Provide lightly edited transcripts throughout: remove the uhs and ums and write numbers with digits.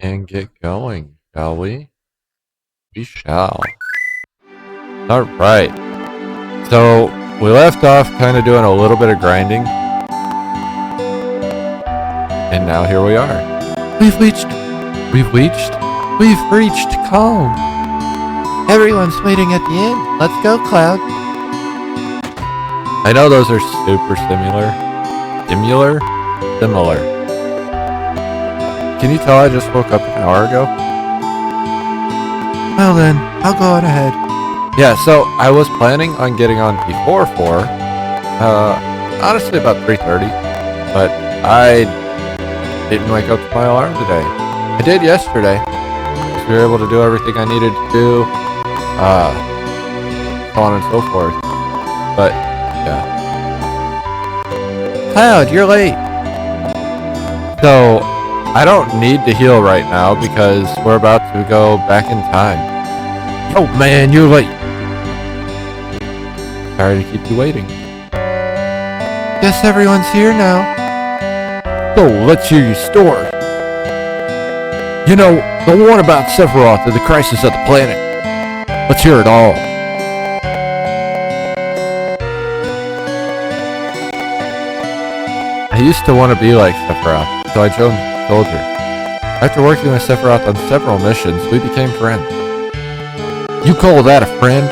and get going, shall we? We shall. Alright. So, we left off kind of doing a little bit of grinding. And now here we are. We've reached calm. Everyone's waiting at the inn. Let's go, Cloud. I know those are super similar. Similar. Can you tell I just woke up an hour ago? Well then, I'll go on ahead. Yeah, so I was planning on getting on before 4. Honestly about 3:30. But I didn't wake up to my alarm today. I did yesterday. So we were able to do everything I needed to do. So on and so forth. But, yeah. Cloud, you're late. So, I don't need to heal right now because we're about to go back in time. Oh man, you're late. Sorry to keep you waiting. Guess everyone's here now. So, let's hear your story. You know, the one about Sephiroth and the crisis of the planet. Let's hear it all. I used to want to be like Sephiroth, so I joined Soldier. After working with Sephiroth on several missions, we became friends. You call that a friend?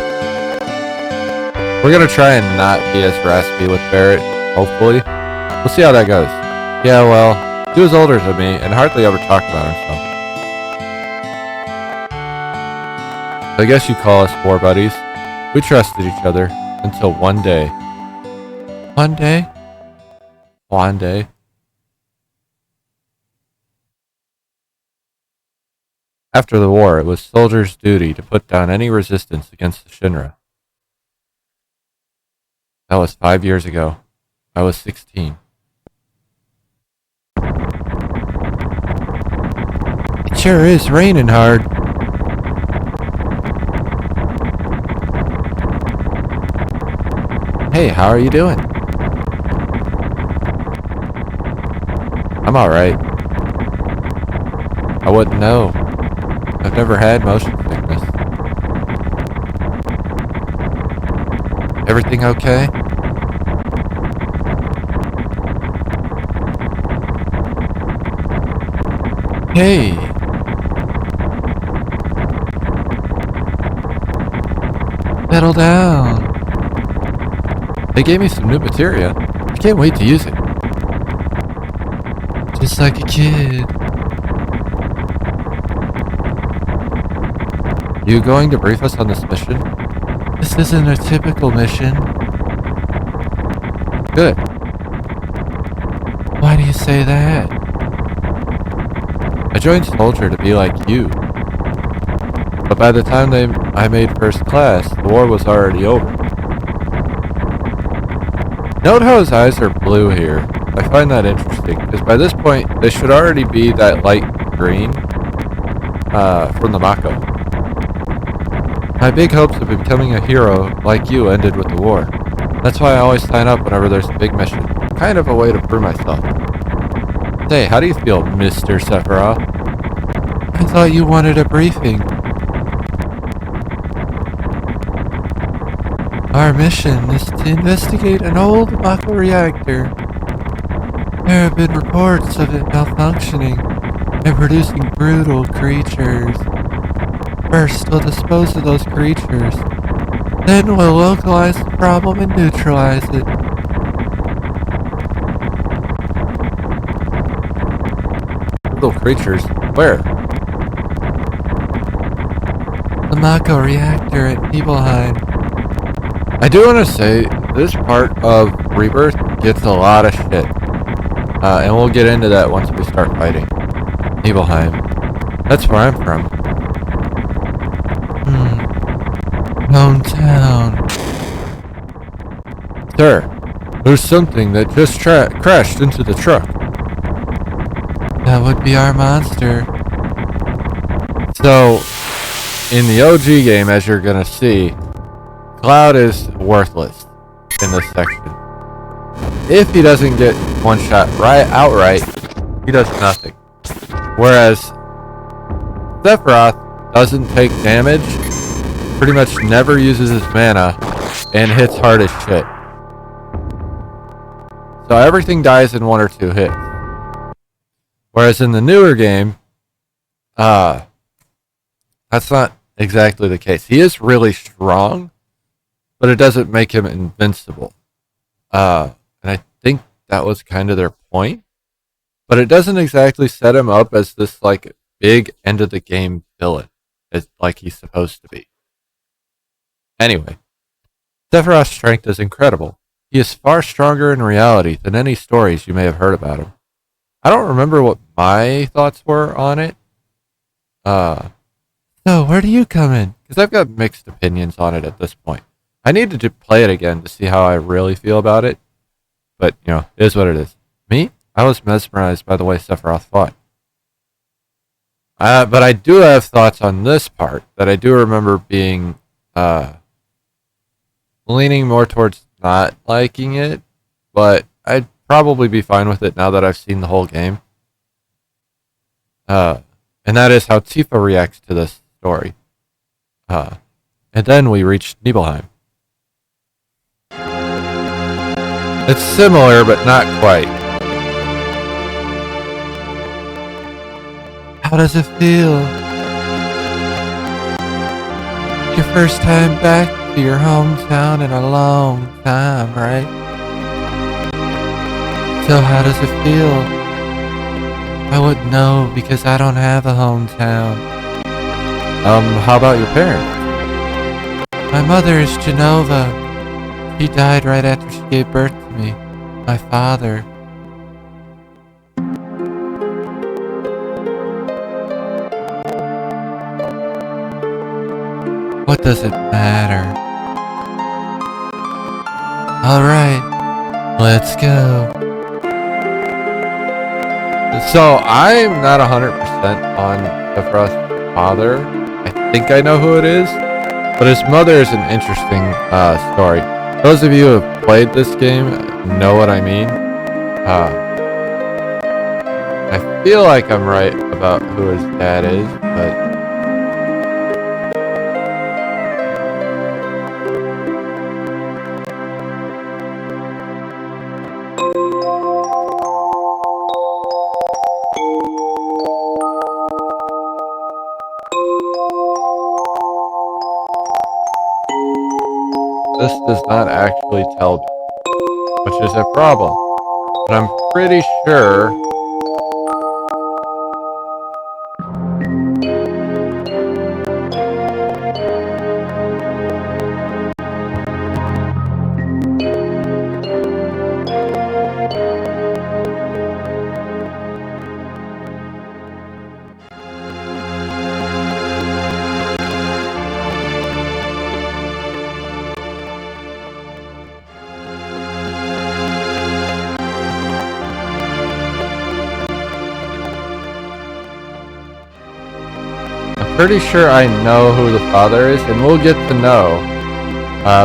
We're gonna try and not be as raspy with Barrett, hopefully. We'll see how that goes. Yeah, well, he was older than me and hardly ever talked about himself. I guess you call us war buddies. We trusted each other until one day. One day? One day. After the war, it was Soldier's duty to put down any resistance against the Shinra. That was 5 years ago. I was 16. It sure is raining hard. Hey, how are you doing? I'm alright. I wouldn't know. I've never had motion sickness. Everything okay? Hey! Settle down. They gave me some new materia. I can't wait to use it. Just like a kid. You going to brief us on this mission? This isn't a typical mission. Good. Why do you say that? I joined Soldier to be like you. But by the time I made first class, the war was already over. Note how his eyes are blue here. I find that interesting, because by this point, they should already be that light green from the Mako. My big hopes of becoming a hero like you ended with the war. That's why I always sign up whenever there's a big mission. Kind of a way to prove myself. Say, how do you feel, Mr. Sephiroth? I thought you wanted a briefing. Our mission is to investigate an old Mako reactor. There have been reports of it malfunctioning and producing brutal creatures. First, we'll dispose of those creatures. Then we'll localize the problem and neutralize it. Brutal creatures? Where? The Mako reactor at Nibelheim. I do want to say, this part of Rebirth gets a lot of shit. And we'll get into that once we start fighting. Nibelheim. That's where I'm from. Hometown. Sir, there's something that just crashed into the truck. That would be our monster. So, in the OG game, as you're gonna see, Cloud is worthless in this section. If he doesn't get one shot outright, he does nothing. Whereas Sephiroth doesn't take damage, pretty much never uses his mana, and hits hard as shit. So everything dies in 1 or 2 hits. Whereas in the newer game, that's not exactly the case. He is really strong, but it doesn't make him invincible. And I think that was kind of their point. But it doesn't exactly set him up as this like big end of the game villain, as like he's supposed to be. Anyway, Sephiroth's strength is incredible. He is far stronger in reality than any stories you may have heard about him. I don't remember what my thoughts were on it. So where do you come in? Because I've got mixed opinions on it at this point. I needed to play it again to see how I really feel about it. But, you know, it is what it is. Me? I was mesmerized by the way Sephiroth fought. But I do have thoughts on this part that I do remember being leaning more towards not liking it, but I'd probably be fine with it now that I've seen the whole game. And that is how Tifa reacts to this story. And then we reach Nibelheim. It's similar, but not quite. How does it feel? Your first time back to your hometown in a long time, right? So how does it feel? I wouldn't know because I don't have a hometown. How about your parents? My mother is Genova. She died right after she gave birth to me. My father. What does it matter? Alright, let's go. So, I'm not 100% on Sephiroth's father. I think I know who it is. But his mother is an interesting story. Those of you who have played this game know what I mean. I feel like I'm right about who his dad is, but this does not actually tell me, which is a problem. But I'm pretty sure I know who the father is, and we'll get to know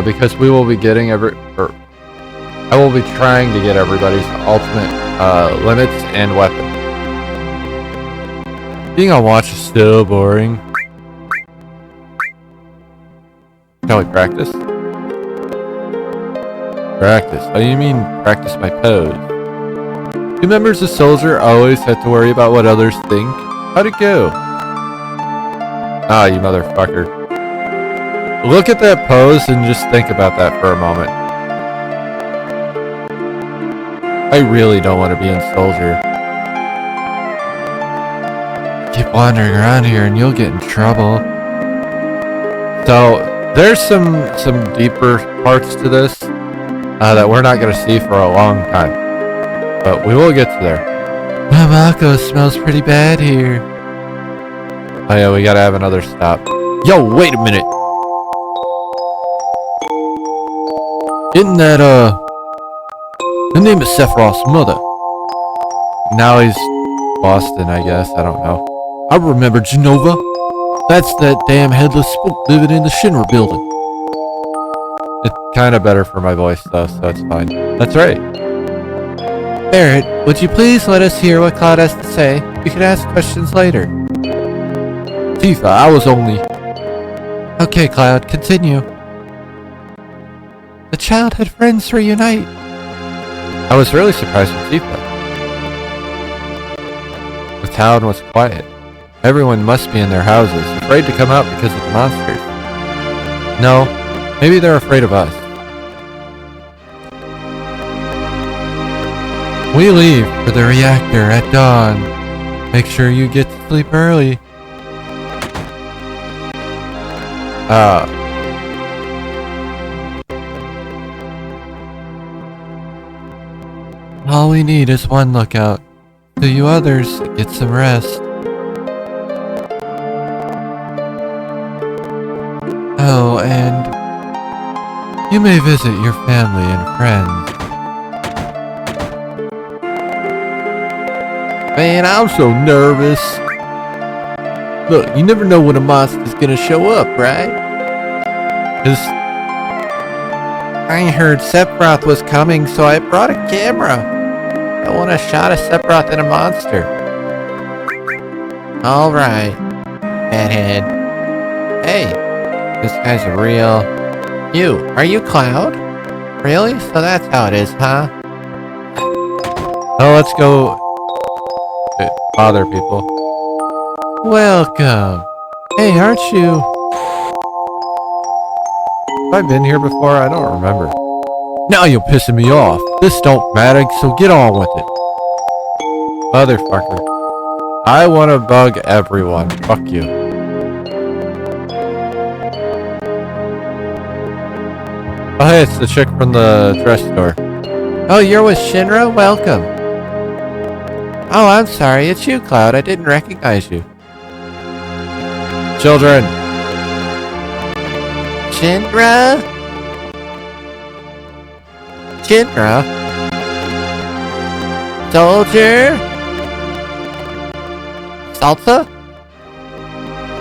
because we will be getting I will be trying to get everybody's ultimate limits and weapons. Being on watch is so boring. Shall we practice? Practice? Oh, you mean practice my pose? Do members of Soldier always have to worry about what others think? How'd it go? Ah, you motherfucker. Look at that pose and just think about that for a moment. I really don't want to be in Soldier. Keep wandering around here and you'll get in trouble. So, there's some deeper parts to this that we're not going to see for a long time. But we will get to there. Mako smells pretty bad here. Oh yeah, we gotta have another stop. Yo, wait a minute! Isn't that, the name is Sephiroth's mother? Now he's Boston, I guess. I don't know. I remember Genova. That's that damn headless spook living in the Shinra building. It's kinda better for my voice, though, so it's fine. That's right. Barrett, would you please let us hear what Cloud has to say? We can ask questions later. Tifa, I was only... Okay, Cloud, continue. The childhood friends reunite. I was really surprised with Tifa. The town was quiet. Everyone must be in their houses, afraid to come out because of the monsters. No, maybe they're afraid of us. We leave for the reactor at dawn. Make sure you get to sleep early. All we need is one lookout. So you others get some rest. Oh, and you may visit your family and friends. Man, I'm so nervous. Look, you never know when a monster's gonna show up, right? 'Cause I heard Sephiroth was coming, so I brought a camera. I want a shot of Sephiroth and a monster. Alright, fathead. Hey, this guy's a real... You, are you Cloud? Really? So that's how it is, huh? Oh, let's go... bother people. Welcome. Hey, aren't you... Have I been here before? I don't remember. Now you're pissing me off. This don't matter, so get on with it. Motherfucker. I want to bug everyone. Fuck you. Oh hey, it's the chick from the dress store. Oh, you're with Shinra? Welcome. Oh, I'm sorry. It's you, Cloud. I didn't recognize you. Children. Shinra? Shinra? Soldier? Salsa?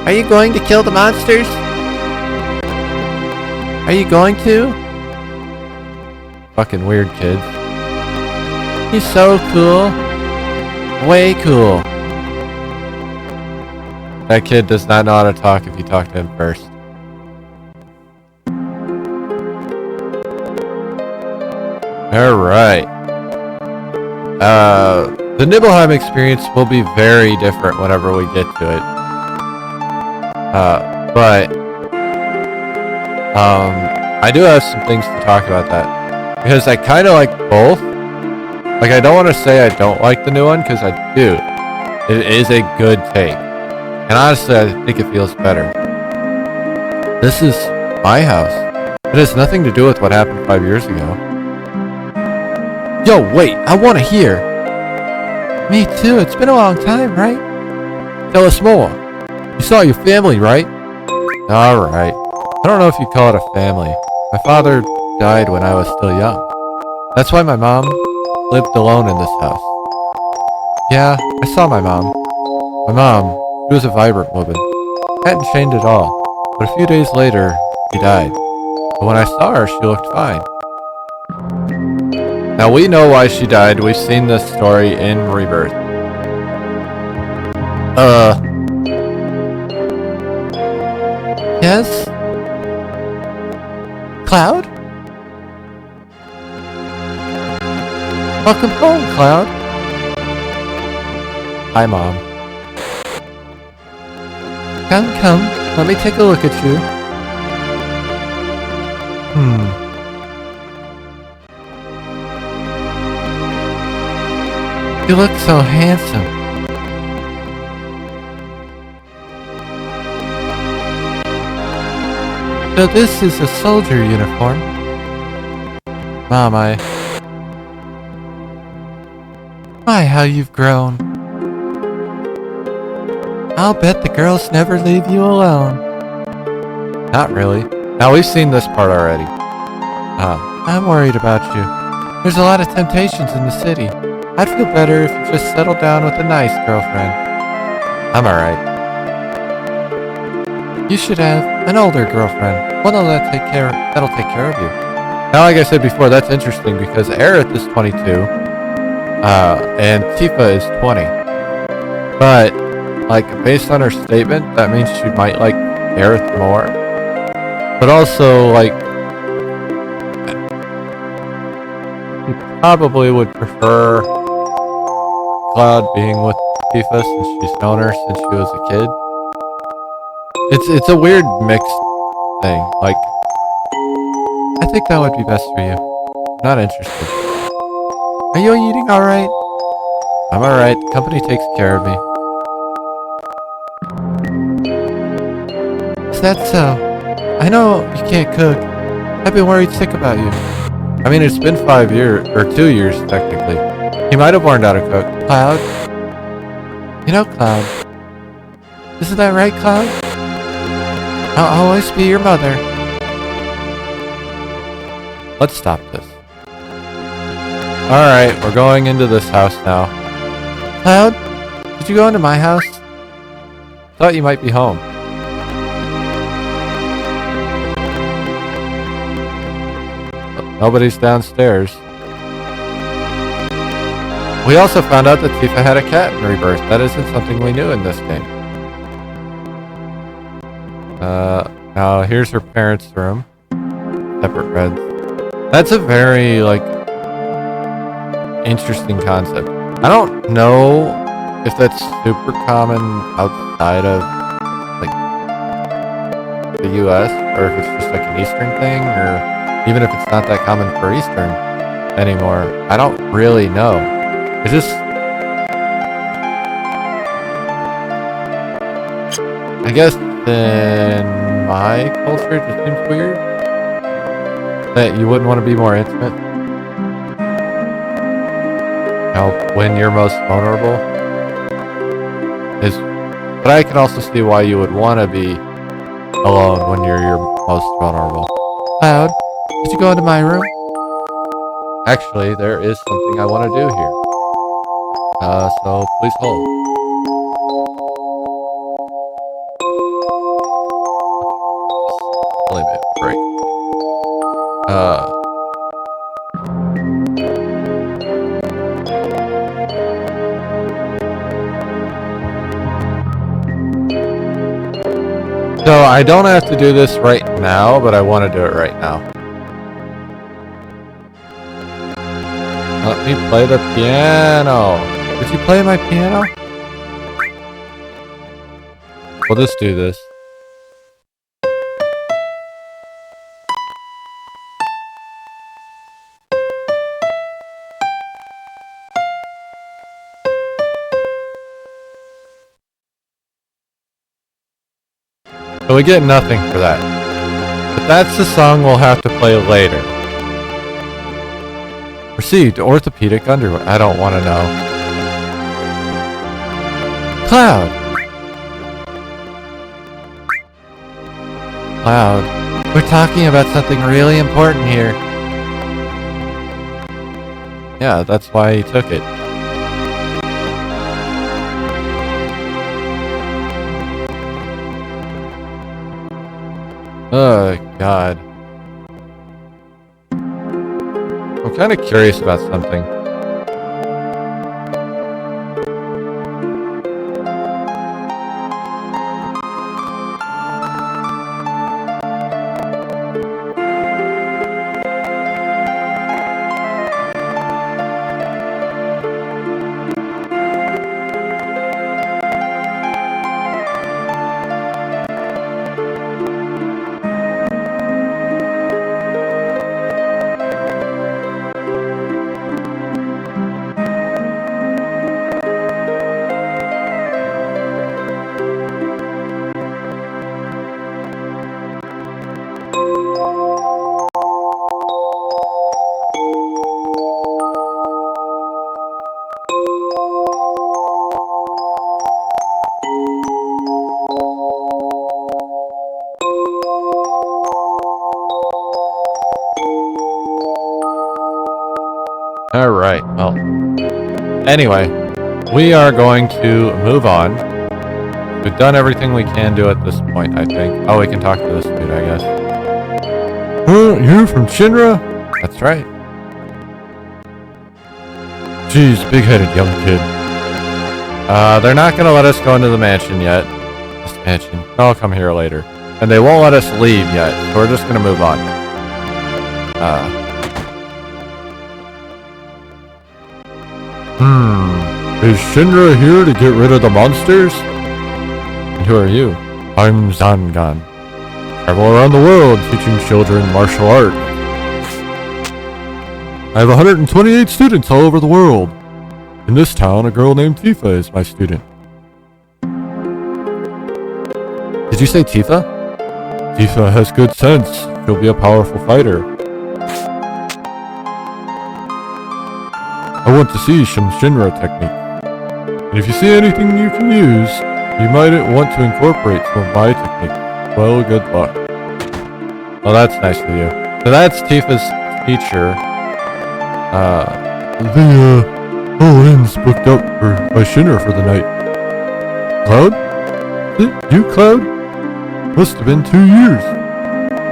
Are you going to kill the monsters? Are you going to? Fucking weird kids. He's so cool. Way cool. That kid does not know how to talk if you talk to him first. Alright. The Nibelheim experience will be very different whenever we get to it. I do have some things to talk about that. Because I kind of like both. Like, I don't want to say I don't like the new one, because I do. It is a good take. And honestly, I think it feels better. This is my house. It has nothing to do with what happened 5 years ago. Yo, wait, I want to hear. Me too, it's been a long time, right? Tell us more. You saw your family, right? Alright. I don't know if you call it a family. My father died when I was still young. That's why my mom lived alone in this house. Yeah, I saw my mom. My mom, she was a vibrant woman. Hadn't changed at all. But a few days later, she died. But when I saw her, she looked fine. Now we know why she died. We've seen this story in Rebirth. Yes? Cloud? Welcome home, Cloud. Hi, Mom. Come. Let me take a look at you. You look so handsome. So this is a soldier uniform. Mom, My, how you've grown. I'll bet the girls never leave you alone. Not really. Now we've seen this part already. I'm worried about you. There's a lot of temptations in the city. I'd feel better if you just settled down with a nice girlfriend. I'm alright. You should have an older girlfriend. One that'll take care of you. Now, like I said before, that's interesting because Aerith is 22. And Tifa is 20. But, like, based on her statement, that means she might like Aerith more. But also, like, she probably would prefer Cloud being with Tifa since she's known her since she was a kid. It's a weird mixed thing. Like, I think that would be best for you. I'm not interested. Are you eating alright? I'm alright. The company takes care of me. Is that so? I know you can't cook. I've been worried sick about you. I mean, it's been 5 years, or 2 years technically. He might have learned how to cook. Cloud? You know, Cloud. Isn't that right, Cloud? I'll always be your mother. Let's stop this. Alright, we're going into this house now. Cloud? Did you go into my house? Thought you might be home. Nobody's downstairs. We also found out that Tifa had a cat in Rebirth. That isn't something we knew in this game. Now here's her parents' room. Separate beds. That's a very, like, interesting concept. I don't know if that's super common outside of, like, the US, or if it's just like an Eastern thing, or even if it's not that common for Eastern anymore. I don't really know. It's just, I guess in my culture it just seems weird that you wouldn't want to be more intimate. When you're most vulnerable is, but I can also see why you would want to be alone when you're your most vulnerable. Cloud, did you go into my room? Actually, there is something I want to do here. So please hold. Only a minute break. So I don't have to do this right now, but I want to do it right now. Let me play the piano. Did you play my piano? We'll just do this. So we get nothing for that. But that's the song we'll have to play later. Received orthopedic underwear. I don't want to know. Cloud! Cloud, we're talking about something really important here. Yeah, that's why he took it. Oh, God. I'm kind of curious about something. Alright, well. Anyway, we are going to move on. We've done everything we can do at this point, I think. Oh, we can talk to this dude, I guess. You're from Shinra? That's right. Jeez, big-headed young kid. They're not gonna let us go into the mansion yet. This mansion. I'll come here later. And they won't let us leave yet, so we're just gonna move on. Is Shinra here to get rid of the monsters? And who are you? I'm Zangan. Travel around the world teaching children martial arts. I have 128 students all over the world. In this town, a girl named Tifa is my student. Did you say Tifa? Tifa has good sense. She'll be a powerful fighter. I want to see some Shinra technique. And if you see anything you can use, you might want to incorporate some of my technique. Well, good luck. Well, that's nice of you. So that's Tifa's teacher. The whole inn's booked up by Shinra for the night. Cloud? You, Cloud? Must have been 2 years.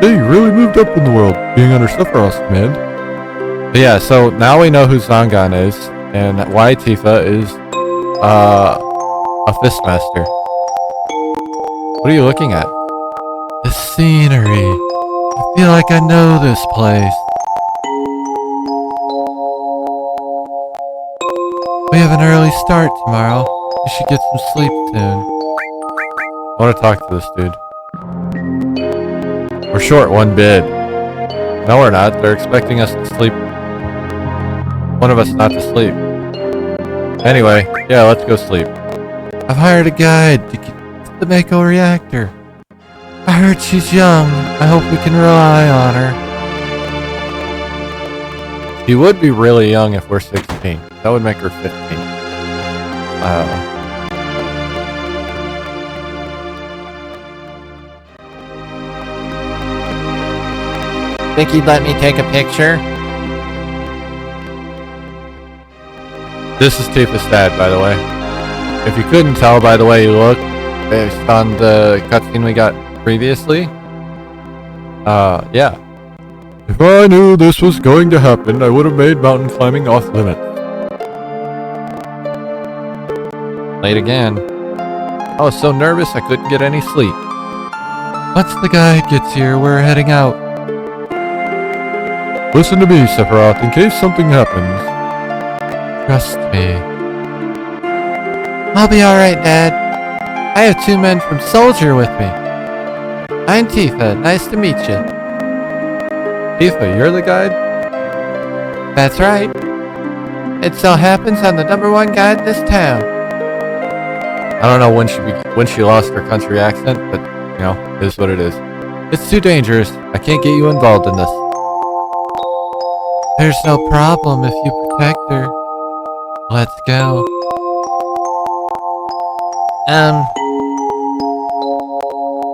Hey, you really moved up in the world, being under Sephiroth's command. But yeah, so now we know who Zangan is, and why Tifa is, a Fistmaster. What are you looking at? The scenery. I feel like I know this place. We have an early start tomorrow. You should get some sleep soon. I want to talk to this dude. We're short one bid. No, we're not. They're expecting us to sleep. One of us not to sleep. Anyway, yeah, let's go sleep. I've hired a guide to get to the Mako reactor. I heard she's young. I hope we can rely on her. She would be really young if we're 16. That would make her 15. Think you'd let me take a picture? This is Tifa's dad, by the way. If you couldn't tell by the way you look, based on the cutscene we got previously. Yeah. If I knew this was going to happen, I would have made mountain climbing off limits. Late again. I was so nervous I couldn't get any sleep. Once the guide gets here, we're heading out. Listen to me, Sephiroth, in case something happens. Trust me. I'll be alright, Dad. I have 2 men from Soldier with me. I'm Tifa. Nice to meet you. Tifa, you're the guide? That's right. It so happens I'm the #1 guide in this town. I don't know when she lost her country accent, but, you know, it is what it is. It's too dangerous. I can't get you involved in this. There's no problem if you protect her. Let's go.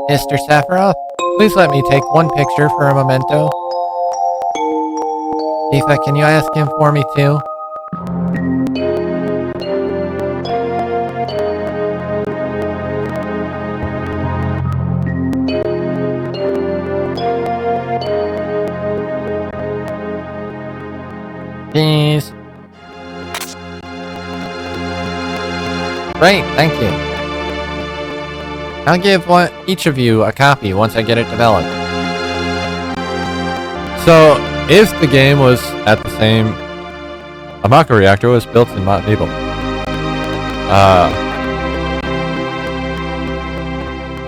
Mr. Sephiroth, please let me take 1 picture for a memento. Tifa, can you ask him for me too? Please. Great, thank you. I'll give each of you a copy once I get it developed. So, if the game was at the same... A Mako reactor was built in Mount Nebel.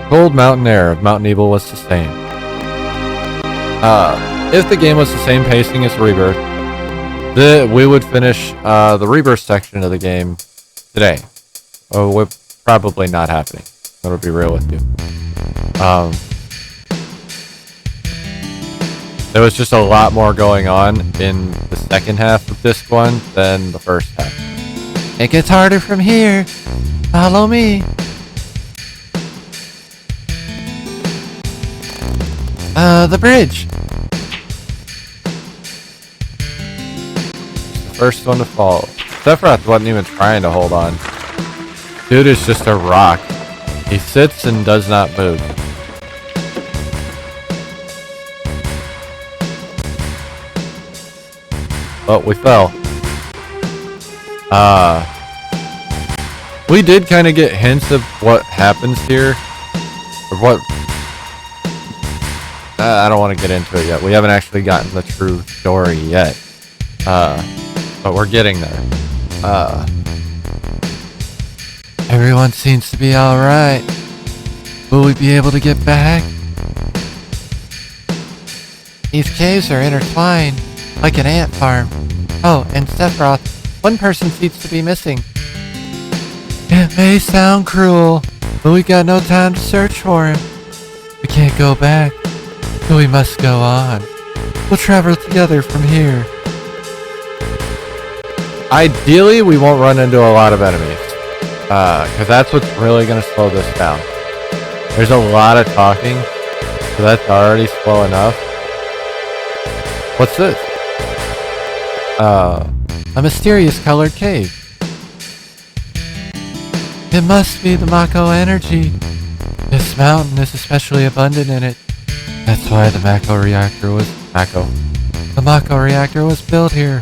Cold mountain air of Mount Nebel was sustained. If the game was the same pacing as Rebirth, we would finish the Rebirth section of the game today. We're probably not happening. I'm gonna be real with you. There was just a lot more going on in the second half of Disc 1 than the first half. It gets harder from here. Follow me. The bridge. The first one to fall. Sephiroth wasn't even trying to hold on. Dude is just a rock. He sits and does not move. Well, we fell. We did kind of get hints of what happens here. Or what... I don't want to get into it yet. We haven't actually gotten the true story yet. But we're getting there. Everyone seems to be alright. Will we be able to get back? These caves are intertwined, like an ant farm. Oh, and Sephiroth, one person seems to be missing. It may sound cruel, but we got no time to search for him. We can't go back, so we must go on. We'll travel together from here. Ideally, we won't run into a lot of enemies. Because that's what's really going to slow this down. There's a lot of talking, so that's already slow enough. What's this? A mysterious colored cave. It must be the Mako energy. This mountain is especially abundant in it. That's why the Mako reactor was built here.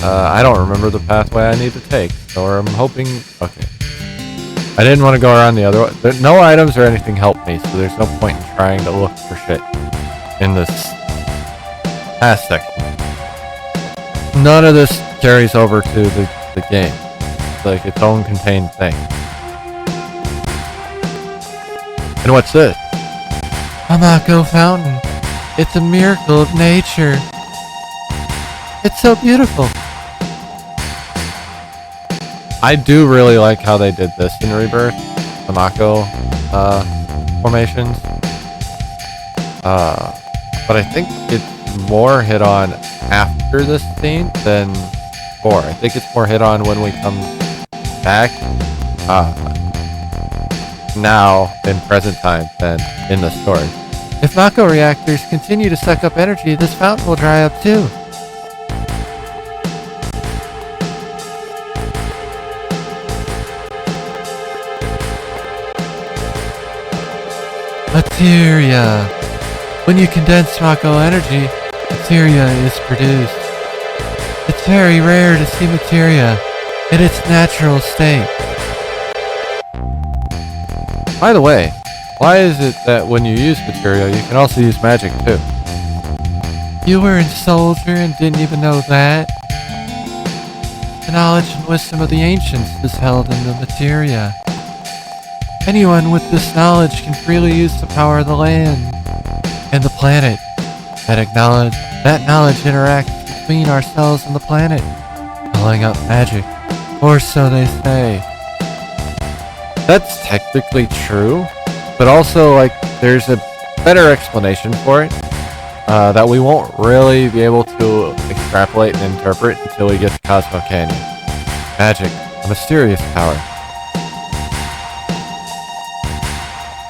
I don't remember the pathway I need to take, so I'm hoping... Okay. I didn't want to go around the other way. No items or anything help me, so there's no point in trying to look for shit in this past section. None of this carries over to the game. It's like its own contained thing. And what's this? A Mako fountain. It's a miracle of nature. It's so beautiful. I do really like how they did this in Rebirth, the Mako formations. But I think it's more hit on after this scene than before. I think it's more hit on when we come back now in present time than in the story. If Mako reactors continue to suck up energy, this fountain will dry up too. Materia. When you condense Mako energy, materia is produced. It's very rare to see materia in its natural state. By the way, why is it that when you use materia, you can also use magic too? You were a soldier and didn't even know that? The knowledge and wisdom of the ancients is held in the materia. Anyone with this knowledge can freely use the power of the land and the planet. That knowledge interacts between ourselves and the planet, calling up magic, or so they say. That's technically true, but also, like, there's a better explanation for it that we won't really be able to extrapolate and interpret until we get to Cosmo Canyon. Magic, a mysterious power.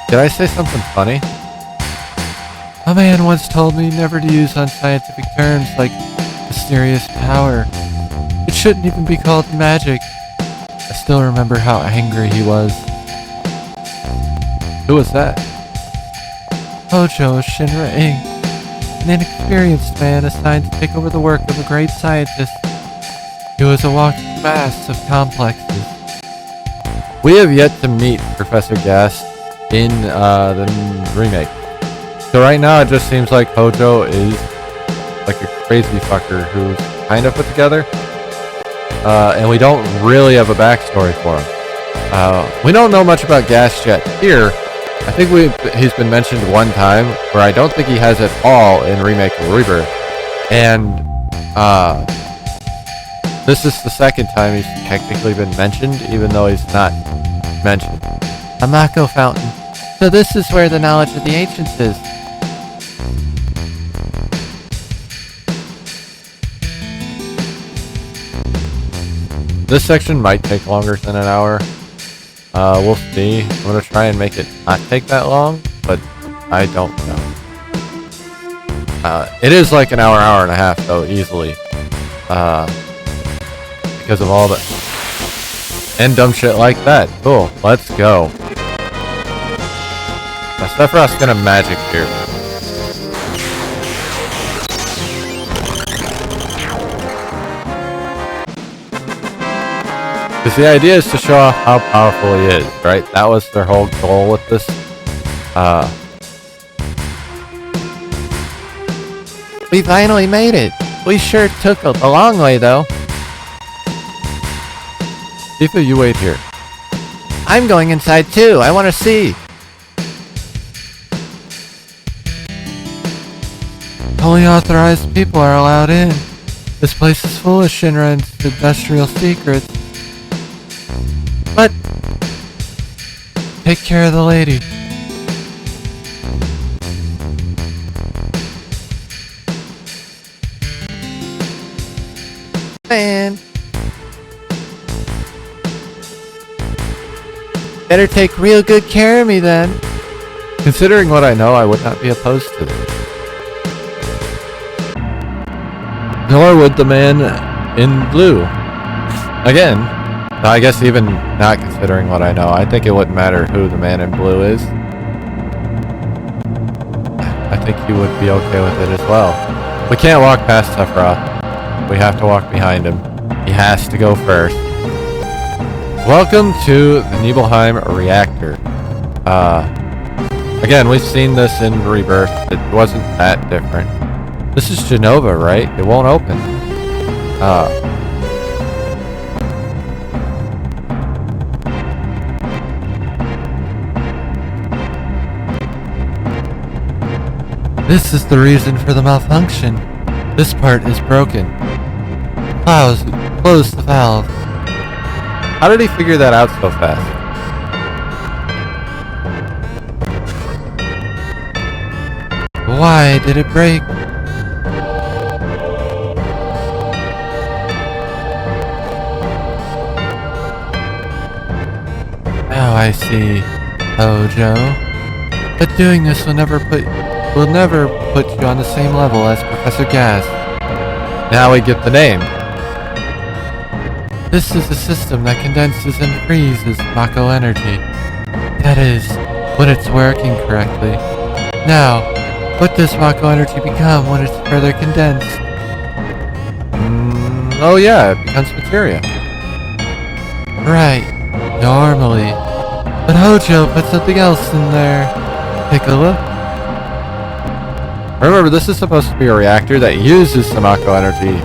Did I say something funny? A man once told me never to use unscientific terms like mysterious power. It shouldn't even be called magic. I still remember how angry he was. Who was that? Hojo Shinra-ing, an inexperienced man assigned to take over the work of a great scientist. He was a walking mass of complexes. We have yet to meet Professor Gas in the remake. So right now it just seems like Hojo is like a crazy fucker who's kind of put together. And we don't really have a backstory for him. We don't know much about Gas yet. Here, I think he's been mentioned one time, where I don't think he has at all in Remake or Rebirth. And this is the second time he's technically been mentioned, even though he's not mentioned. A Mako fountain. So this is where the knowledge of the ancients is. This section might take longer than an hour. We'll see. I'm gonna try and make it not take that long, but I don't know. It is like an hour and a half though, easily. Because of all the... and dumb shit like that. Cool, let's go. Now Sephiroth's gonna magic here. Because the idea is to show off how powerful he is, right? That was their whole goal with this. We finally made it. We sure took a long way, though. Tifa, you wait here. I'm going inside, too. I want to see. Only authorized people are allowed in. This place is full of Shinra and industrial secrets. But take care of the lady. Man. Better take real good care of me then. Considering what I know, I would not be opposed to this. Nor would the man in blue. Again, I guess even not considering what I know, I think it wouldn't matter who the man in blue is. I think he would be okay with it as well. We can't walk past Sephiroth. We have to walk behind him. He has to go first. Welcome to the Nibelheim reactor. Again, we've seen this in Rebirth. It wasn't that different. This is Genova, right? It won't open. This is the reason for the malfunction. This part is broken. Close the valve. How did he figure that out so fast? Why did it break? Now I see, Hojo. But doing this will never put you on the same level as Professor Gas. Now we get the name. This is a system that condenses and freezes Mako energy. That is, when it's working correctly. Now, what does Mako energy become when it's further condensed? Oh yeah, it becomes materia. Right, normally. But Hojo put something else in there. Take a look. Remember, this is supposed to be a reactor that uses the Mako energy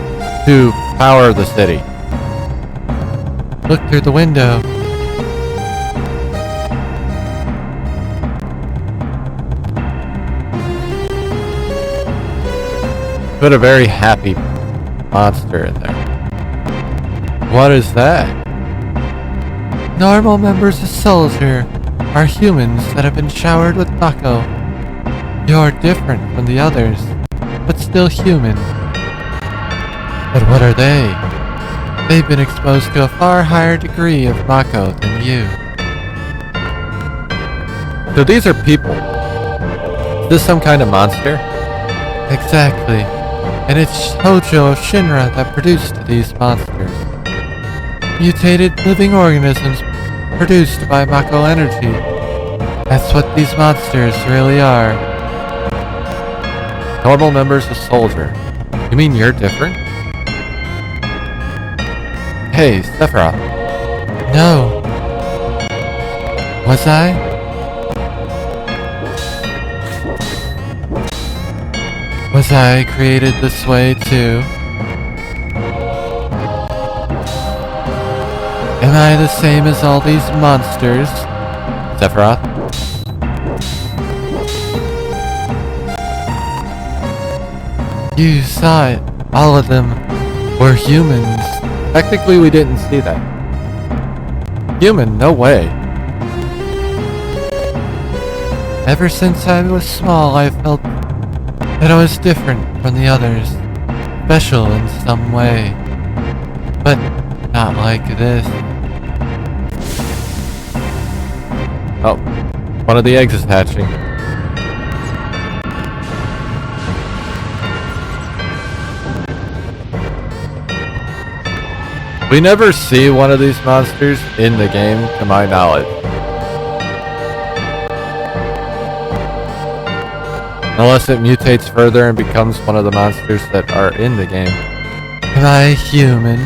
to power the city. Look through the window. Put a very happy monster in there. What is that? Normal members of Soldier are humans that have been showered with Mako. You're different from the others, but still human. But what are they? They've been exposed to a far higher degree of Mako than you. So these are people. Is this some kind of monster? Exactly. And it's Hojo of Shinra that produced these monsters. Mutated living organisms produced by Mako energy. That's what these monsters really are. Normal members of Soldier. You mean you're different? Hey, Sephiroth. No. Was I? Was I created this way too? Am I the same as all these monsters? Sephiroth? You saw it. All of them were humans. Technically, we didn't see that. Human? No way. Ever since I was small, I felt that I was different from the others. Special in some way. But not like this. Oh, one of the eggs is hatching. We never see one of these monsters in the game, to my knowledge. Unless it mutates further and becomes one of the monsters that are in the game. Am I human?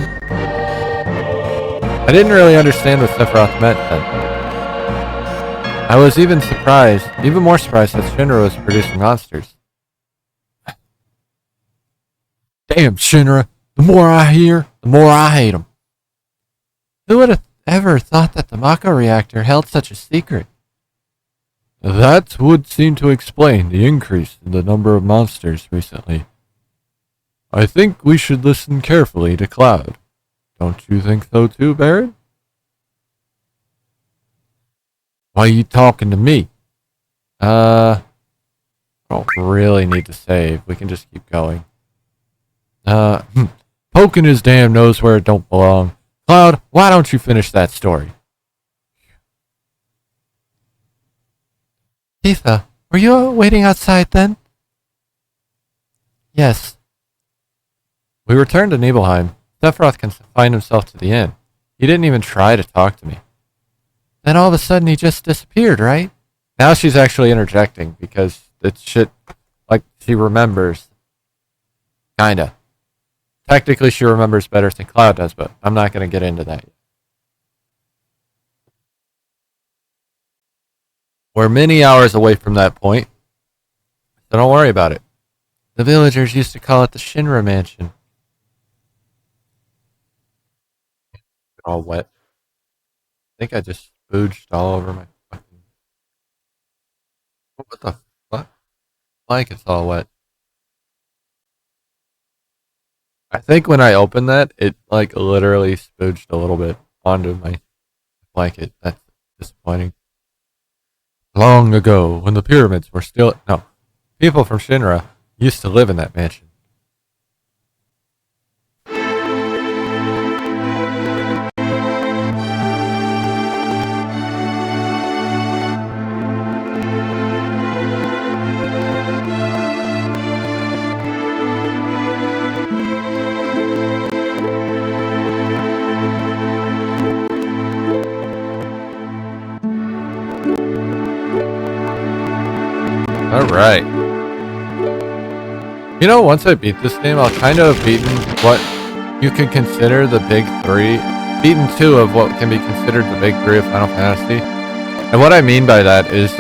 I didn't really understand what Sephiroth meant then. I was even more surprised that Shinra was producing monsters. Damn, Shinra. The more I hear, the more I hate them. Who would have ever thought that the Mako reactor held such a secret? That would seem to explain the increase in the number of monsters recently. I think we should listen carefully to Cloud. Don't you think so too, Baron? Why are you talking to me? I don't really need to save. We can just keep going. Poking his damn nose where it don't belong. Cloud, why don't you finish that story? Tifa, were you waiting outside then? Yes. We returned to Nibelheim. Sephiroth confined himself to the inn. He didn't even try to talk to me. Then all of a sudden he just disappeared, right? Now she's actually interjecting because it's shit like she remembers. Kinda. Technically she remembers better than Cloud does, but I'm not going to get into that yet. We're many hours away from that point, so don't worry about it. The villagers used to call it the Shinra Mansion. All wet. I think I just spooged all over my fucking... What the fuck? Blanket's all wet. I think when I opened that, it like literally spooged a little bit onto my blanket. That's disappointing. Long ago, when the pyramids were still... No. People from Shinra used to live in that mansion. Alright. You know, once I beat this game, I'll kind of have beaten what you can consider the big three. Beaten two of what can be considered the big three of Final Fantasy. And what I mean by that is,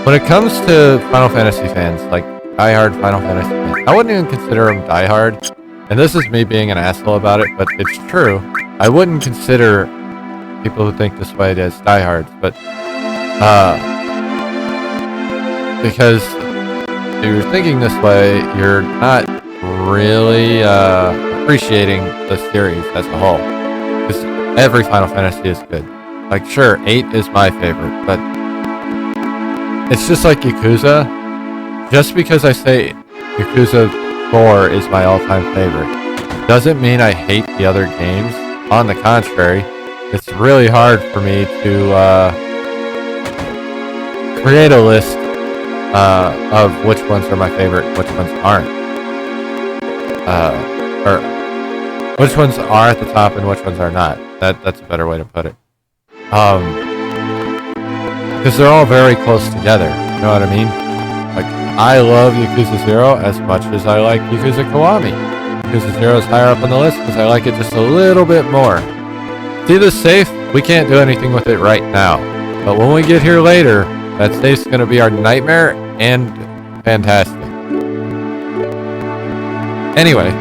when it comes to Final Fantasy fans, like diehard Final Fantasy fans, I wouldn't even consider them diehard. And this is me being an asshole about it, but it's true. I wouldn't consider people who think this way as diehards, but, because if you're thinking this way, you're not really appreciating the series as a whole. Because every Final Fantasy is good. Like, sure, 8 is my favorite, but it's just like Yakuza. Just because I say Yakuza 4 is my all-time favorite doesn't mean I hate the other games. On the contrary, it's really hard for me to create a list of which ones are my favorite, which ones aren't. Or which ones are at the top and which ones are not. That's a better way to put it. Because they're all very close together. You know what I mean? Like, I love Yakuza 0 as much as I like Yakuza Kiwami. Yakuza 0 is higher up on the list because I like it just a little bit more. See this safe? We can't do anything with it right now. But when we get here later, that safe's going to be our nightmare and fantastic. Anyway.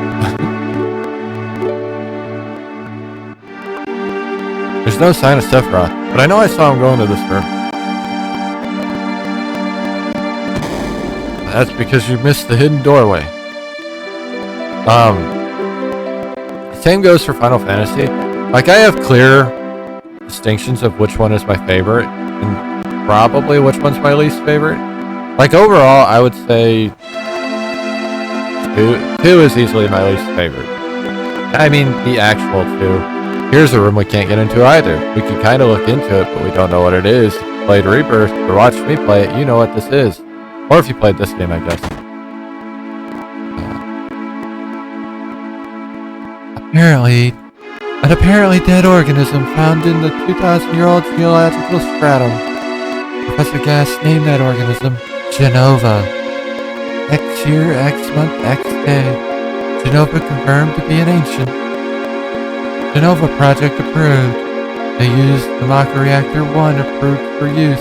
There's no sign of Sephiroth, but I know I saw him go into this room. That's because you missed the hidden doorway. Same goes for Final Fantasy. Like, I have clear distinctions of which one is my favorite, and probably which one's my least favorite. Like, overall, I would say 2 is easily my least favorite. I mean, the actual 2. Here's a room we can't get into either. We can kind of look into it, but we don't know what it is. If you played Rebirth or watched me play it, you know what this is. Or if you played this game, I guess. An apparently dead organism found in the 2,000-year-old geological stratum. Professor Gass named that organism Genova. X year, X month, X day. Genova confirmed to be an ancient. Genova project approved. They used the Mako Reactor 1 approved for use.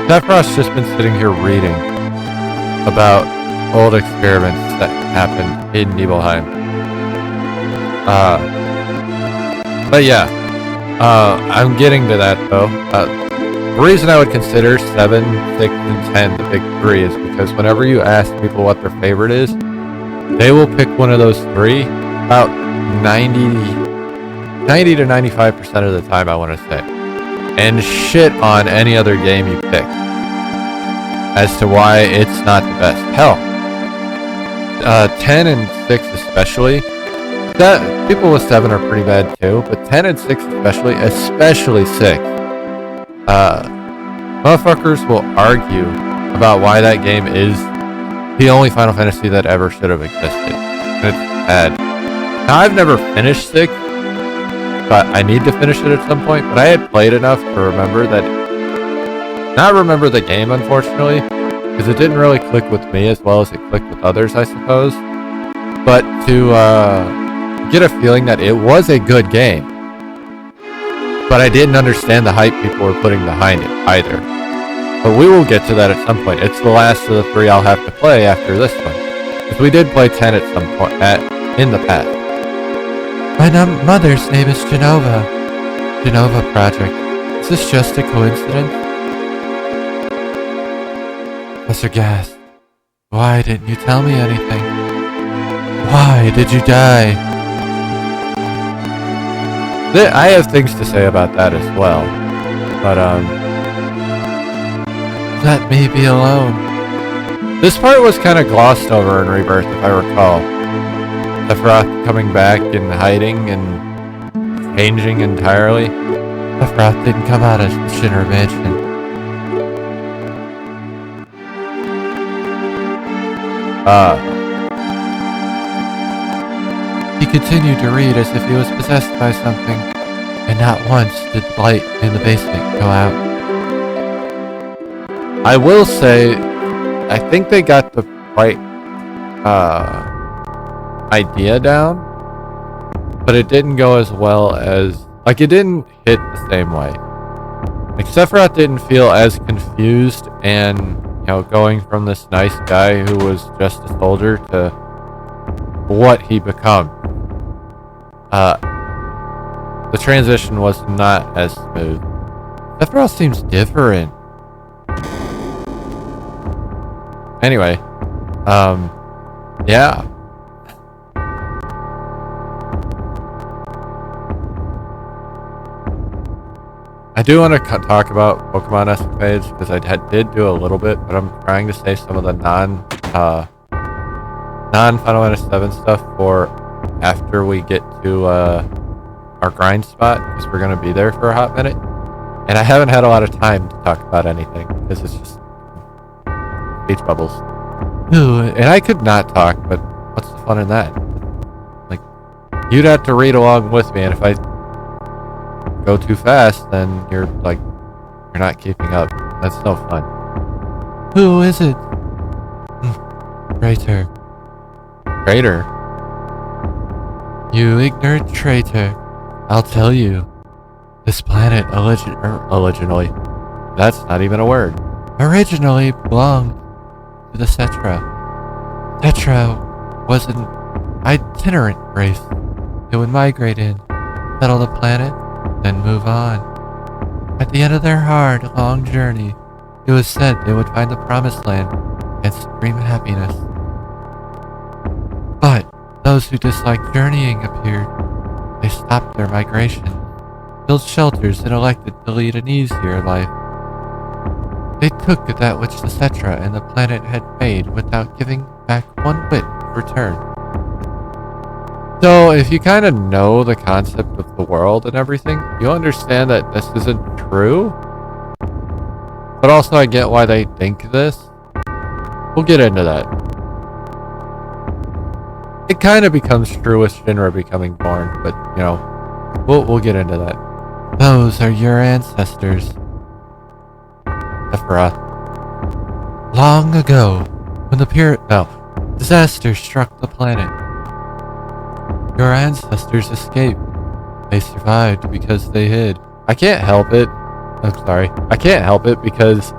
Sephiroth's just been sitting here reading about old experiments that happened in Nibelheim. But yeah, I'm getting to that though. The reason I would consider 7, 6, and 10 the big three is because whenever you ask people what their favorite is, they will pick one of those three about 90 to 95% of the time, I want to say, and shit on any other game you pick as to why it's not the best. Hell, 10 and 6 especially, that people with 7 are pretty bad too, but 10 and 6 especially 6, motherfuckers will argue about why that game is the only Final Fantasy that ever should have existed. And it's bad. Now, I've never finished 6, but I need to finish it at some point, but I had played enough to remember not remember the game, unfortunately, because it didn't really click with me as well as it clicked with others, I suppose, but to get a feeling that it was a good game, but I didn't understand the hype people were putting behind it either. But we will get to that at some point. It's the last of the 3 I'll have to play after this one, because we did play 10 at some point in the past. My mother's name is Genova. Genova project. Is this just a coincidence? Professor gasped. Why didn't you tell me anything? Why did you die? I have things to say about that as well, but let me be alone. This part was kind of glossed over in Rebirth, if I recall. Sephiroth coming back and hiding and changing entirely. Sephiroth didn't come out as the Shinra Mansion. He continued to read as if he was possessed by something, and not once did the light in the basement go out. I will say, I think they got the right idea down, but it didn't go as well as, like, it didn't hit the same way. Like, Sephiroth didn't feel as confused and, you know, going from this nice guy who was just a soldier to what he become. The transition was not as smooth. Sephiroth seems different. Anyway, yeah. I do want to talk about Pokemon escapades because I did do a little bit, but I'm trying to save some of the non-Final Fantasy VII stuff for after we get to our grind spot, because we're going to be there for a hot minute, and I haven't had a lot of time to talk about anything because it's just speech bubbles. Ooh, and I could not talk, but what's the fun in that? Like, you'd have to read along with me, and if I go too fast, then you're not keeping up. That's no fun. Who is it? Traitor. Traitor? You ignorant traitor. I'll tell you. This planet originally. That's not even a word. Originally belonged to the Cetra. Cetra was an itinerant race. It would migrate in, settle the planet, then move on. At the end of their hard, long journey, it was said they would find the promised land and supreme happiness. But those who disliked journeying appeared. They stopped their migration, built shelters, and elected to lead an easier life. They took that which the Cetra and the planet had made without giving back one whit in return. So, if you kind of know the concept of the world and everything, you'll understand that this isn't true. But also, I get why they think this. We'll get into that. It kind of becomes true with Shinra becoming born, but, you know, we'll get into that. Those are your ancestors. Sephiroth. Long ago, when the disaster struck the planet, Your ancestors escaped. They survived because they hid. I can't help it. I'm sorry. I can't help it because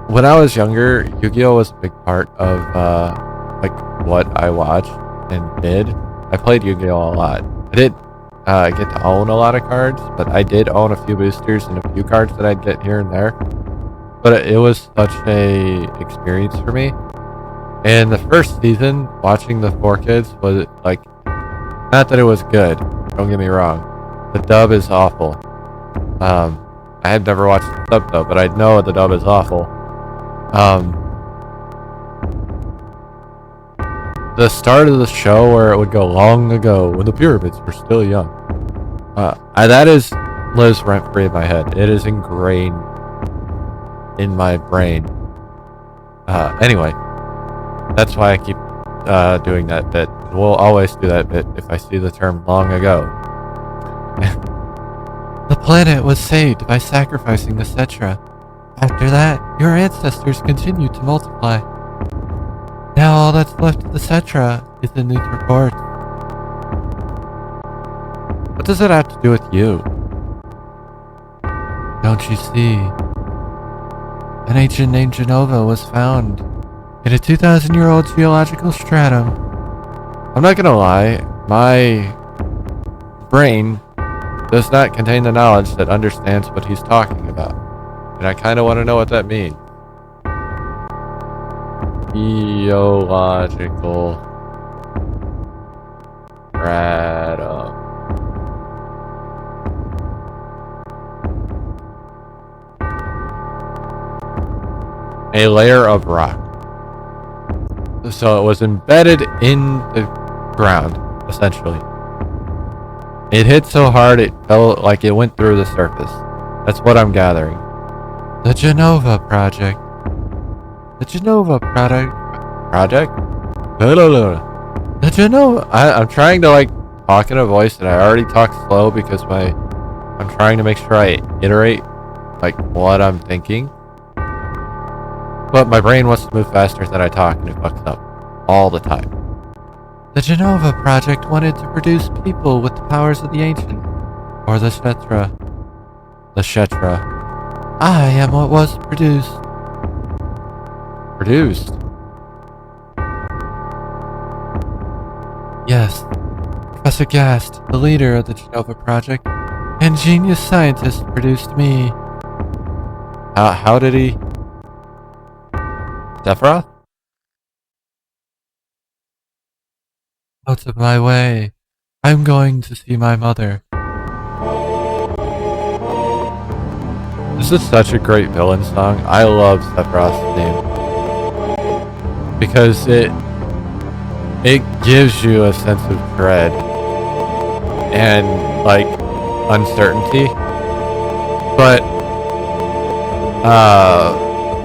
when I was younger, Yu-Gi-Oh was a big part of like what I watched and did. I played Yu-Gi-Oh a lot. I did get to own a lot of cards, but I did own a few boosters and a few cards that I'd get here and there. But it was such a experience for me. And the first season, watching the 4 kids was like, not that it was good. Don't get me wrong. The dub is awful. I had never watched the sub though, but I know the dub is awful. The start of the show where it would go long ago when the pyramids were still young. That lives rent free in my head. It is ingrained in my brain. Anyway, that's why I keep doing that bit. We'll always do that bit if I see the term long ago. The planet was saved by sacrificing the Cetra. After that, your ancestors continued to multiply. Now all that's left of the Cetra is the neutral quartz. What does it have to do with you? Don't you see? An ancient named Genova was found in a 2,000-year-old geological stratum. I'm not gonna lie, my brain does not contain the knowledge that understands what he's talking about. And I kind of want to know what that means. Geological stratum. A layer of rock. So it was embedded in the ground, essentially. It hit so hard it felt like it went through the surface. That's what I'm gathering. The Genova Project. The Genova Project? The Genova... I'm trying to like talk in a voice and I already talk slow because I'm trying to make sure I iterate like what I'm thinking. But my brain wants to move faster than I talk and it fucks up all the time. The Genova Project wanted to produce people with the powers of the ancient, or the Shetra. The Shetra. I am what was produced. Produced? Yes. Professor Gast, the leader of the Genova Project, and genius scientist produced me. How did he... Sephiroth? Out of my way. I'm going to see my mother. This is such a great villain song. I love Sephiroth's theme. Because it gives you a sense of dread and like uncertainty. But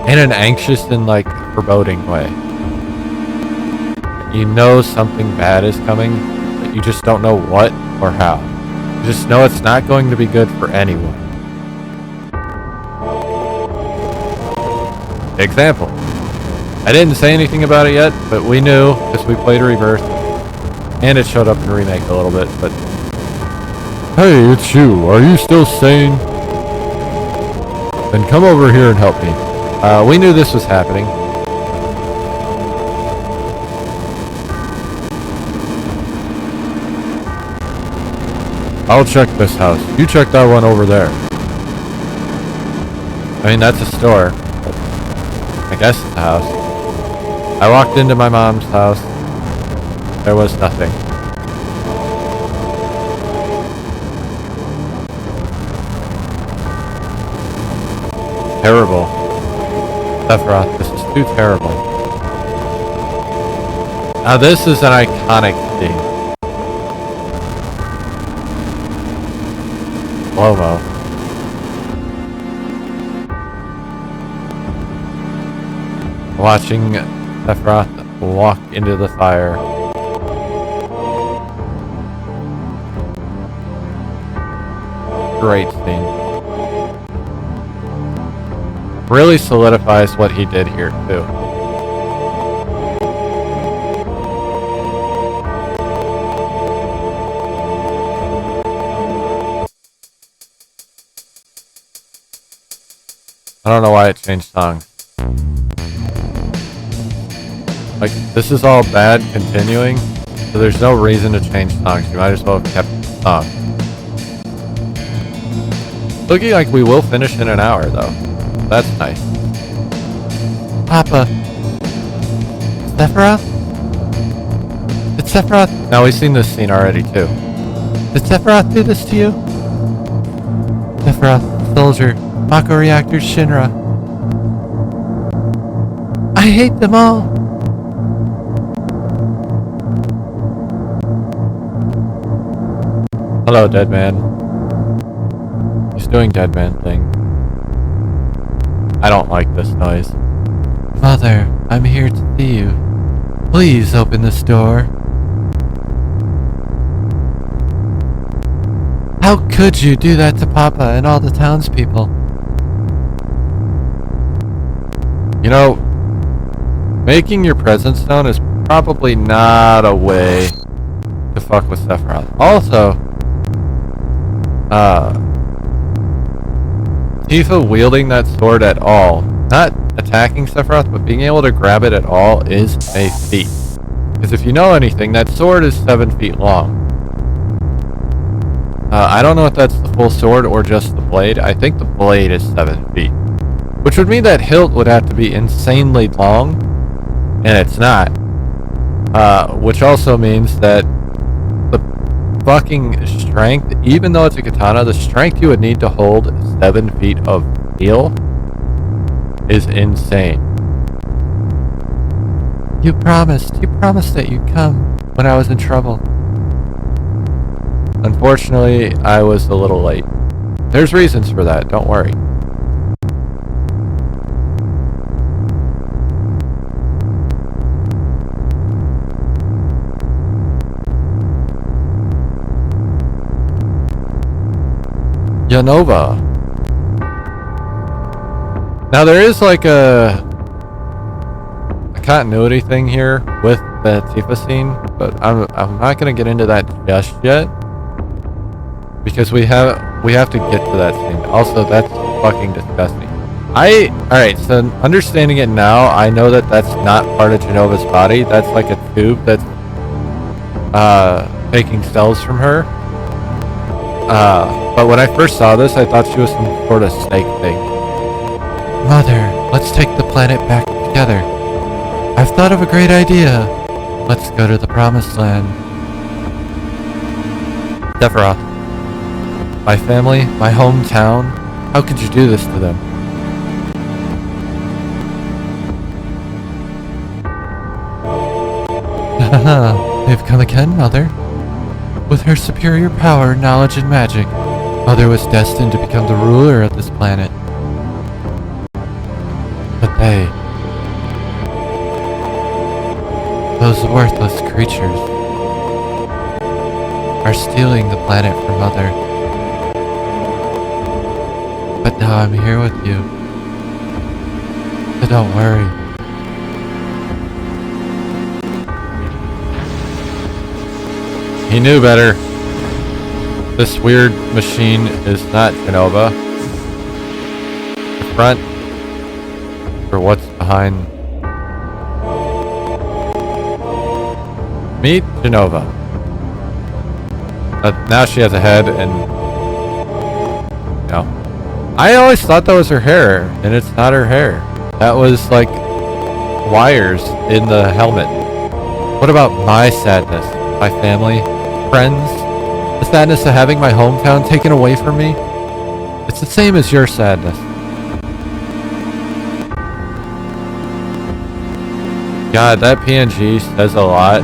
in an anxious and like foreboding way. You know something bad is coming, but you just don't know what or how. You just know it's not going to be good for anyone. Example. I didn't say anything about it yet, but we knew because we played Rebirth. And it showed up in Remake a little bit, but... Hey, it's you. Are you still sane? Then come over here and help me. We knew this was happening. I'll check this house. You check that one over there. I mean, that's a store. I guess it's a house. I walked into my mom's house. There was nothing. Terrible. Sephiroth, this is too terrible. Now this is an iconic theme. Slow-mo. Watching Sephiroth walk into the fire. Great scene. Really solidifies what he did here too. don't know why it changed songs. Like, this is all bad continuing, so there's no reason to change songs. You might as well have kept the song. Looking like we will finish in an hour, though. That's nice. Papa. Sephiroth? Did Sephiroth... Now, we've seen this scene already, too. Did Sephiroth do this to you? Sephiroth, Soldier, Mako Reactor, Shinra. I hate them all. Hello, dead man. He's doing dead man thing. I don't like this noise. Mother, I'm here to see you. Please open this door. How could you do that to Papa and all the townspeople? You know, making your presence known is probably not a way to fuck with Sephiroth. Also, Tifa wielding that sword at all, not attacking Sephiroth, but being able to grab it at all is a feat. Because if you know anything, that sword is 7 feet long. I don't know if that's the full sword or just the blade. I think the blade is 7 feet. Which would mean that hilt would have to be insanely long, and it's not. Which also means that the fucking strength, even though it's a katana, the strength you would need to hold 7 feet of steel is insane. You promised that you'd come when I was in trouble. Unfortunately, I was a little late. There's reasons for that, don't worry. Yanova. Now there is like a continuity thing here with the Tifa scene, but I'm not gonna get into that just yet. Because we have to get to that scene. Also, that's fucking disgusting. Alright, so understanding it now, I know that that's not part of Genova's body. That's like a tube that's taking cells from her. But when I first saw this, I thought she was some sort of snake thing. Mother, let's take the planet back together. I've thought of a great idea. Let's go to the Promised Land. Sephiroth. My family, my hometown. How could you do this to them? They've come again, Mother. With her superior power, knowledge, and magic, Mother was destined to become the ruler of this planet. But those worthless creatures, are stealing the planet from Mother. But now I'm here with you. So don't worry. He knew better. This weird machine is not Genova. The front, or what's behind. Meet Genova. Now she has a head and... No. I always thought that was her hair, and it's not her hair. That was like wires in the helmet. What about my sadness? My family? Friends? The sadness of having my hometown taken away from me? It's the same as your sadness. God, that PNG says a lot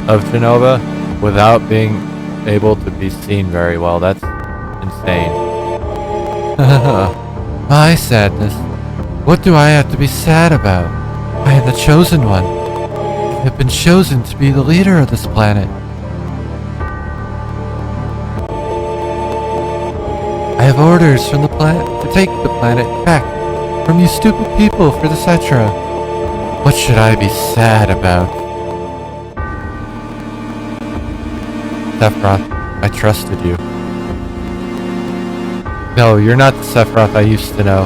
of Genova without being able to be seen very well. That's insane. My sadness? What do I have to be sad about? I am the chosen one. I have been chosen to be the leader of this planet. I have orders from the planet to take the planet back from you stupid people for the Cetra. What should I be sad about? Sephiroth, I trusted you. No, you're not the Sephiroth I used to know.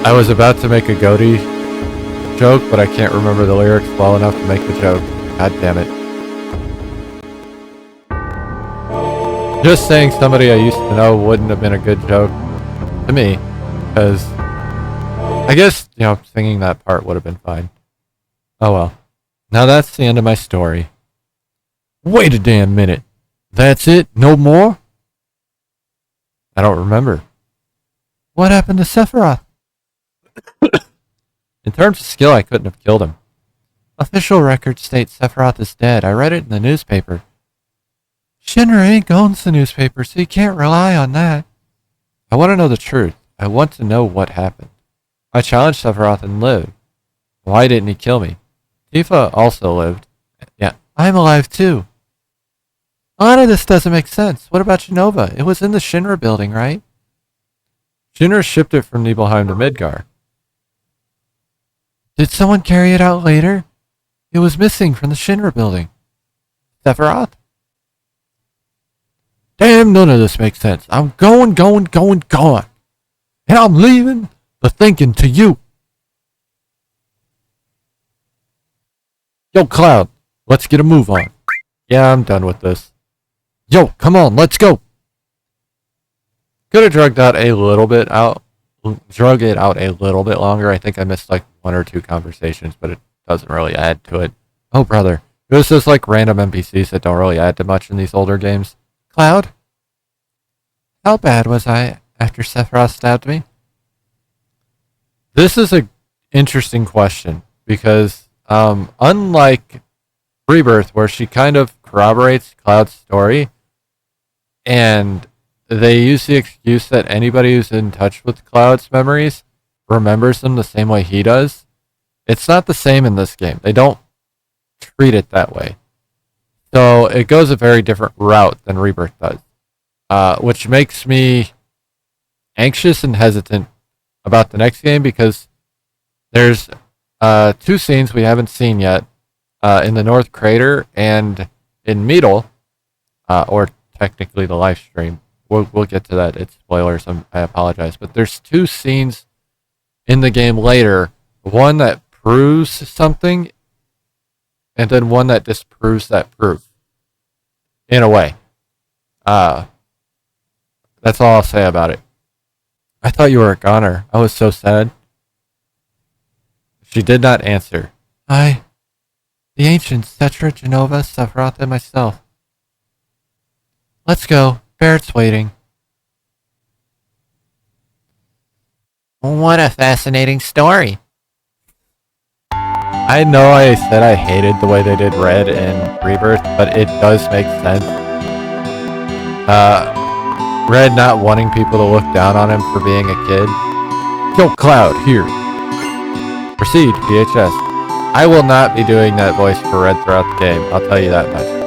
I was about to make a goatee joke, but I can't remember the lyrics well enough to make the joke. God damn it. Just saying somebody I used to know wouldn't have been a good joke to me, because I guess, singing that part would have been fine. Oh well. Now that's the end of my story. Wait a damn minute. That's it? No more? I don't remember. What happened to Sephiroth? In terms of skill, I couldn't have killed him. Official records state Sephiroth is dead. I read it in the newspaper. Shinra Inc. owns the newspaper, so you can't rely on that. I want to know the truth. I want to know what happened. I challenged Sephiroth and lived. Why didn't he kill me? Tifa also lived. Yeah. I'm alive too. A lot of this doesn't make sense. What about Genova? It was in the Shinra building, right? Shinra shipped it from Nibelheim to Midgar. Did someone carry it out later? It was missing from the Shinra building. Sephiroth? Damn, none of this makes sense. I'm going. And I'm leaving the thinking to you. Yo, Cloud, let's get a move on. Yeah, I'm done with this. Yo, come on, let's go. Could have drug it out a little bit longer. I think I missed like 1 or 2 conversations, but it doesn't really add to it. Oh, brother. It was just like random NPCs that don't really add to much in these older games. Cloud? How bad was I after Sephiroth stabbed me? This is an interesting question because unlike Rebirth, where she kind of corroborates Cloud's story, and they use the excuse that anybody who's in touch with Cloud's memories remembers them the same way he does, it's not the same in this game. They don't treat it that way. So it goes a very different route than Rebirth does, which makes me anxious and hesitant about the next game because there's 2 scenes we haven't seen yet in the North Crater and in Meadle, or technically the live stream. We'll get to that. It's spoilers. I apologize. But there's 2 scenes in the game later. One that proves something, and then one that disproves that proof. In a way. That's all I'll say about it. I thought you were a goner. I was so sad. She did not answer. The ancients, Cetra, Genova, Sephiroth, and myself. Let's go. Barrett's waiting. What a fascinating story. I know I said I hated the way they did Red and Rebirth, but it does make sense. Red not wanting people to look down on him for being a kid. Yo, Cloud, here. Proceed, VHS. I will not be doing that voice for Red throughout the game, I'll tell you that much.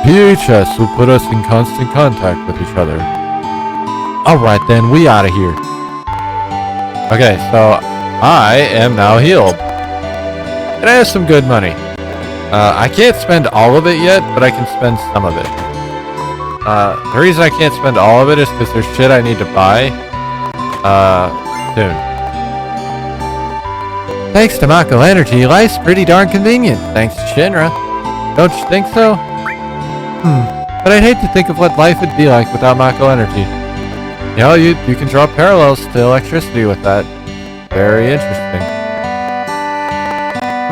VHS will put us in constant contact with each other. Alright then, we out of here. Okay, so I am now healed. And I have some good money. I can't spend all of it yet, but I can spend some of it. The reason I can't spend all of it is because there's shit I need to buy soon. Thanks to Mako Energy, life's pretty darn convenient. Thanks to Shinra. Don't you think so? But I'd hate to think of what life would be like without Mako Energy. You know, you can draw parallels to electricity with that. Very interesting.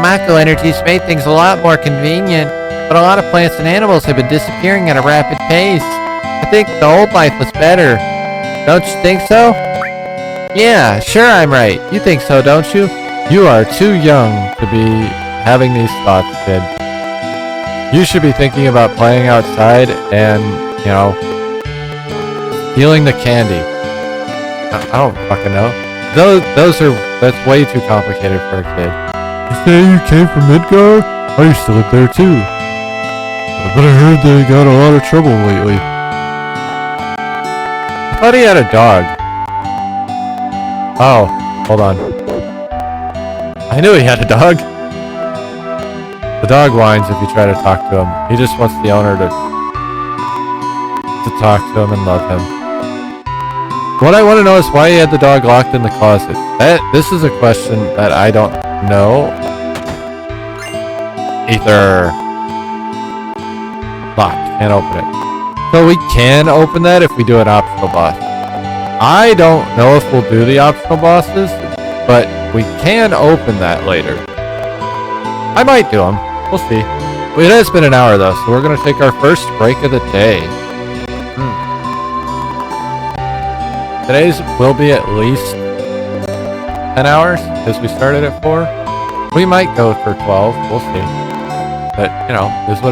Mako Energy's made things a lot more convenient, but a lot of plants and animals have been disappearing at a rapid pace. I think the old life was better. Don't you think so? Yeah, sure I'm right. You think so, don't you? You are too young to be having these thoughts, kid. You should be thinking about playing outside and, stealing the candy. I don't fucking know. That's way too complicated for a kid. You say you came from Midgar? I used to live there too. But I heard they got a lot of trouble lately. I thought he had a dog. Oh, hold on. I knew he had a dog. The dog whines if you try to talk to him. He just wants the owner to talk to him and love him. What I want to know is why he had the dog locked in the closet. This is a question that I don't know. Either locked, can't open it. So we can open that if we do an optional boss. I don't know if we'll do the optional bosses, but we can open that later. I might do them. We'll see. It has been an hour though, so we're going to take our first break of the day. Today's will be at least 10 hours because we started at 4. We might go for 12. We'll see. But, you know, this is what